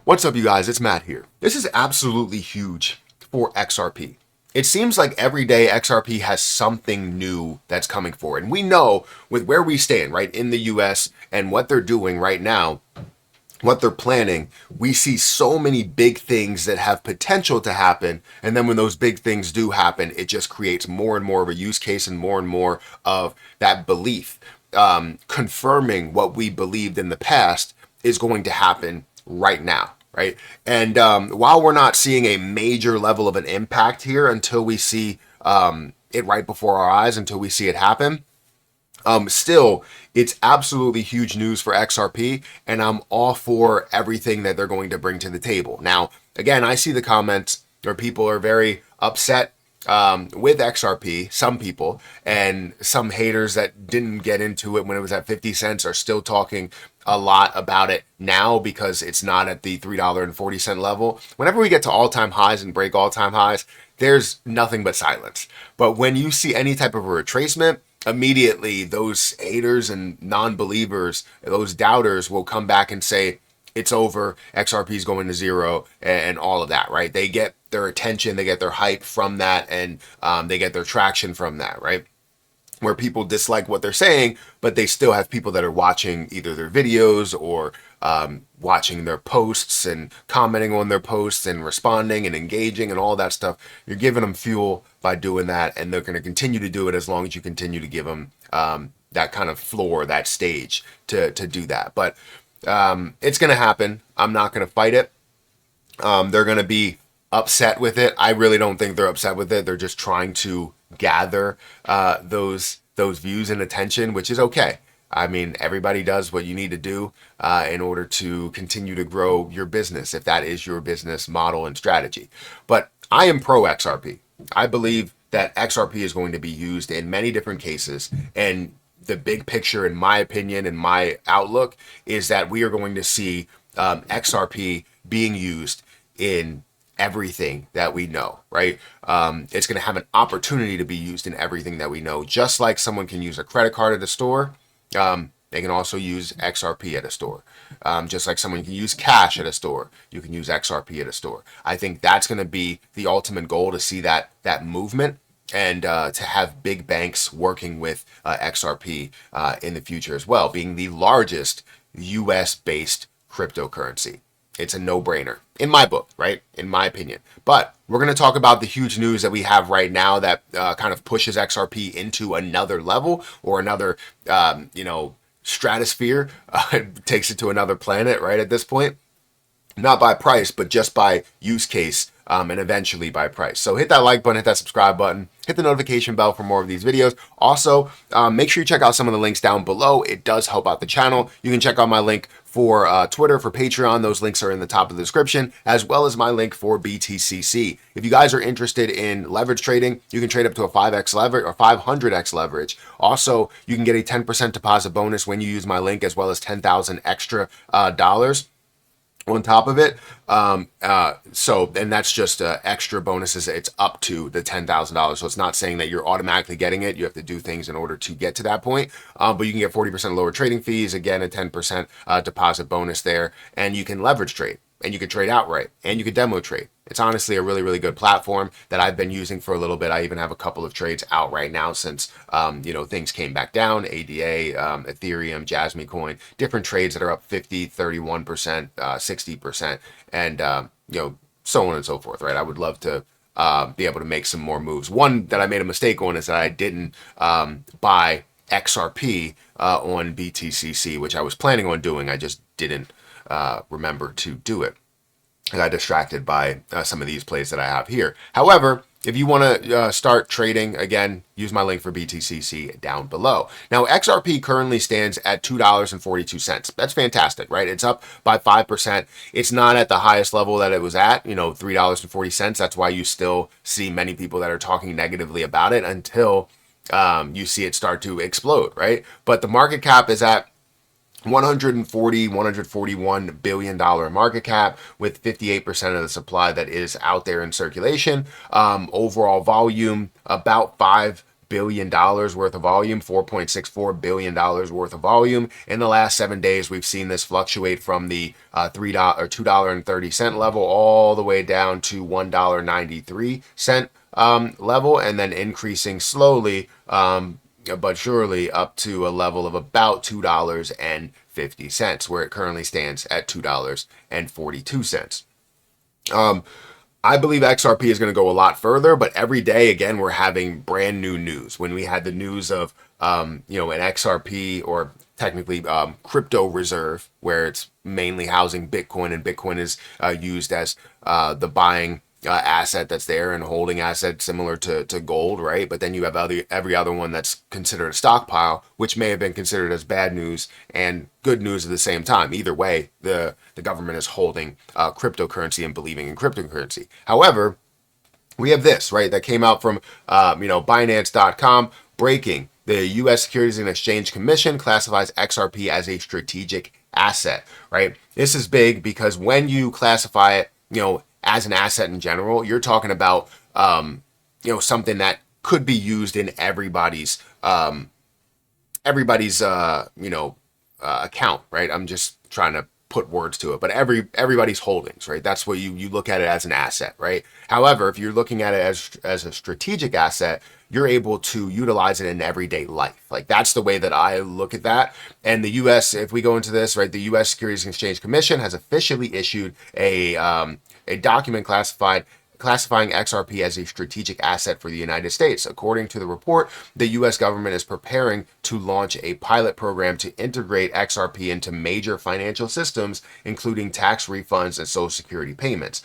What's up, you guys? It's Matt here. This is absolutely huge for XRP. It seems like every day XRP has something new that's coming forward. And we know with where we stand, right, in the US and what they're doing right now, what they're planning, we see so many big things that have potential to happen. And then when those big things do happen, it just creates more and more of a use case and more of that belief, confirming what we believed in the past is going to happen right now. Right. And while we're not seeing a major level of an impact here until we see it right before our eyes, until we see it happen, still, it's absolutely huge news for XRP, and I'm all for everything that they're going to bring to the table. Now, again, I see the comments where people are very upset with XRP, some people, and some haters that didn't get into it when it was at 50 cents are still talking a lot about it now because it's not at the $3.40 level. Whenever we get to all-time highs and break all-time highs, there's nothing but silence. But when you see any type of a retracement, immediately those haters and non-believers, those doubters will come back and say, it's over, XRP is going to zero, and all of that, right? They get their attention, they get their hype from that, and they get their traction from that, right? Where people dislike what they're saying, but they still have people that are watching either their videos or watching their posts and commenting on their posts and responding and engaging and all that stuff. You're giving them fuel by doing that, and they're going to continue to do it as long as you continue to give them that kind of floor, that stage to do that. But it's going to happen. I'm not going to fight it. They're going to be upset with it. I really don't think they're upset with it. They're just trying to gather those views and attention, which is okay. I mean, everybody does what you need to do in order to continue to grow your business, if that is your business model and strategy. But I am pro XRP. I believe that XRP is going to be used in many different cases, and the big picture, in my opinion, and my outlook, is that we are going to see XRP being used in everything that we know, right? It's going to have an opportunity to be used in everything that we know. Just like someone can use a credit card at a store, they can also use XRP at a store. Just like someone can use cash at a store, you can use XRP at a store. I think that's going to be the ultimate goal, to see that movement, and to have big banks working with XRP in the future as well, being the largest US-based cryptocurrency. It's a no-brainer in my book, right? In my opinion. But we're going to talk about the huge news that we have right now that kind of pushes XRP into another level, or another, stratosphere. It takes it to another planet, right, at this point. Not by price, but just by use case, and eventually by price. So hit that like button, hit that subscribe button, hit the notification bell for more of these videos. Also, make sure you check out some of the links down below. It does help out the channel. You can check out my link for Twitter, for Patreon. Those links are in the top of the description, as well as my link for BTCC. If you guys are interested in leverage trading, you can trade up to a 5x leverage or 500x leverage. Also, you can get a 10% deposit bonus when you use my link, as well as 10,000 extra dollars on top of it. And that's just extra bonuses. It's up to the $10,000. So it's not saying that you're automatically getting it. You have to do things in order to get to that point. But you can get 40% lower trading fees. Again, a 10% deposit bonus there. And you can leverage trade, and you can trade outright, and you can demo trade. It's honestly a really good platform that I've been using for a little bit. I even have a couple of trades out right now since, things came back down. ADA, Ethereum, Jasmy Coin, different trades that are up 50, 31%, 60%, and, so on and so forth, right? I would love to be able to make some more moves. One that I made a mistake on is that I didn't buy XRP on BTCC, which I was planning on doing. I just didn't remember to do it. I got distracted by some of these plays that I have here. However, if you want to start trading, again, use my link for BTCC down below. Now, XRP currently stands at $2.42. That's fantastic, right? It's up by 5%. It's not at the highest level that it was at, $3.40. That's why you still see many people that are talking negatively about it until you see it start to explode, right? But the market cap is at $141 billion market cap, with 58% of the supply that is out there in circulation. Overall volume, about $5 billion worth of volume, $4.64 billion worth of volume. In the last 7 days, we've seen this fluctuate from the $3 or $2.30 level all the way down to $1.93 level, and then increasing slowly but surely up to a level of about $2.50, where it currently stands at $2.42. I believe XRP is going to go a lot further, but every day, again, we're having brand new news. When we had the news of, an XRP, or technically crypto reserve, where it's mainly housing Bitcoin, and Bitcoin is used as the buying asset that's there, and holding asset similar to gold, right? But then you have every other one that's considered a stockpile, which may have been considered as bad news and good news at the same time. Either way, the government is holding cryptocurrency and believing in cryptocurrency. However, we have this, right, that came out from Binance.com. Breaking: the U.S. Securities and Exchange Commission classifies XRP as a strategic asset, right? This is big because when you classify it, as an asset in general, you're talking about, something that could be used in everybody's account, right? I'm just trying to put words to it, but everybody's holdings, right? That's what you look at it as an asset, right? However, if you're looking at it as a strategic asset, you're able to utilize it in everyday life. Like, that's the way that I look at that. And the U.S., if we go into this, right, the U.S. Securities and Exchange Commission has officially issued a document classifying XRP as a strategic asset for the United States. According to the report, the U.S. government is preparing to launch a pilot program to integrate XRP into major financial systems, including tax refunds and Social Security payments.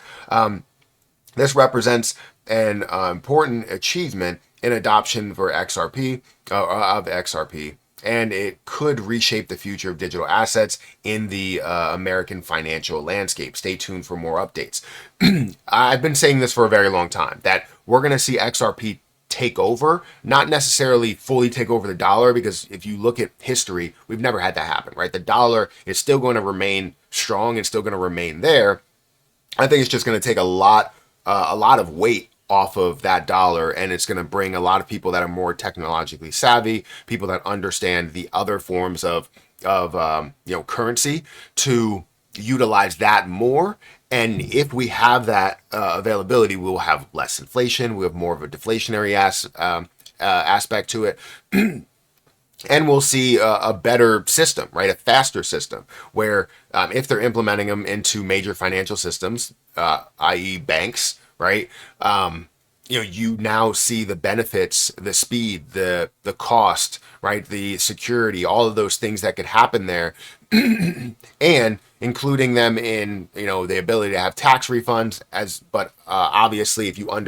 This represents an important achievement in adoption for XRP, of XRP, and it could reshape the future of digital assets in the American financial landscape. Stay tuned for more updates. I've been saying this for a very long time, that we're going to see XRP take over, not necessarily fully take over the dollar, because if you look at history, we've never had that happen, right? The dollar is still going to remain strong and still going to remain there. I think it's just going to take a lot of weight off of that dollar, and it's going to bring a lot of people that are more technologically savvy, people that understand the other forms of currency, to utilize that more. And if we have that availability, we will have less inflation. We have more of a deflationary aspect to it. And we'll see a better system, right? A faster system, where if they're implementing them into major financial systems, i.e. banks, right? You now see the benefits, the speed, the cost, right? The security, all of those things that could happen there, and including them in, the ability to have tax refunds. But obviously, if you don't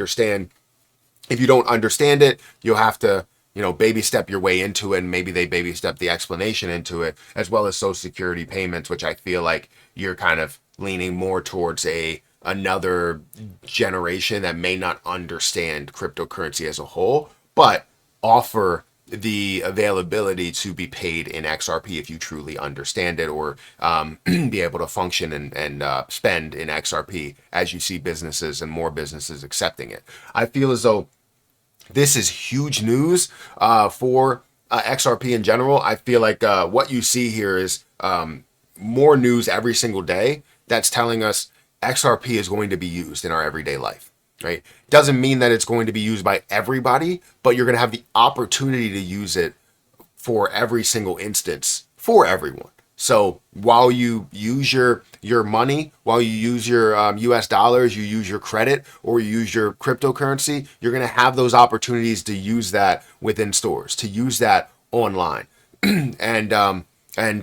understand it, you'll have to, baby step your way into it, and maybe they baby step the explanation into it, as well as Social Security payments, which I feel like you're kind of leaning more towards another generation that may not understand cryptocurrency as a whole, but offer the availability to be paid in XRP if you truly understand it, or be able to function and spend in XRP, as you see businesses and more businesses accepting it. I feel as though this is huge news for XRP in general. I feel like what you see here is more news every single day that's telling us XRP is going to be used in our everyday life, right? Doesn't mean that it's going to be used by everybody, but you're going to have the opportunity to use it for every single instance for everyone. So while you use your money, while you use your US dollars, you use your credit, or you use your cryptocurrency, you're going to have those opportunities to use that within stores, to use that online, and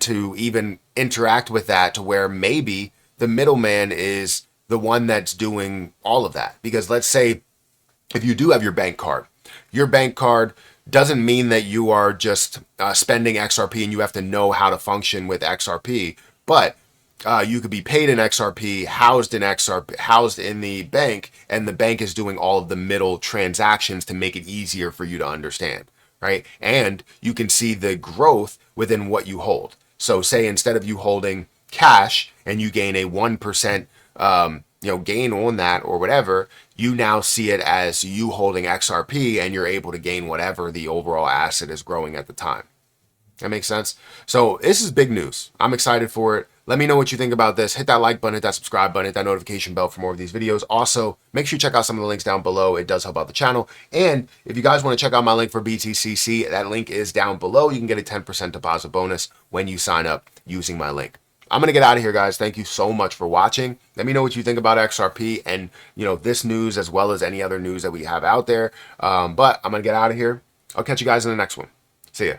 to even interact with that, to where maybe the middleman is the one that's doing all of that. Because let's say if you do have your bank card doesn't mean that you are just spending XRP and you have to know how to function with XRP, but you could be paid in XRP, housed in the bank, and the bank is doing all of the middle transactions to make it easier for you to understand, right? And you can see the growth within what you hold. So say instead of you holding cash and you gain a 1% gain on that or whatever, you now see it as you holding XRP and you're able to gain whatever the overall asset is growing at the time. That makes sense? So this is big news. I'm excited for it. Let me know what you think about this. Hit that like button, hit that subscribe button, hit that notification bell for more of these videos. Also, make sure you check out some of the links down below. It does help out the channel. And if you guys want to check out my link for BTCC, that link is down below. You can get a 10% deposit bonus when you sign up using my link. I'm going to get out of here, guys. Thank you so much for watching. Let me know what you think about XRP and, this news as well as any other news that we have out there. But I'm going to get out of here. I'll catch you guys in the next one. See ya.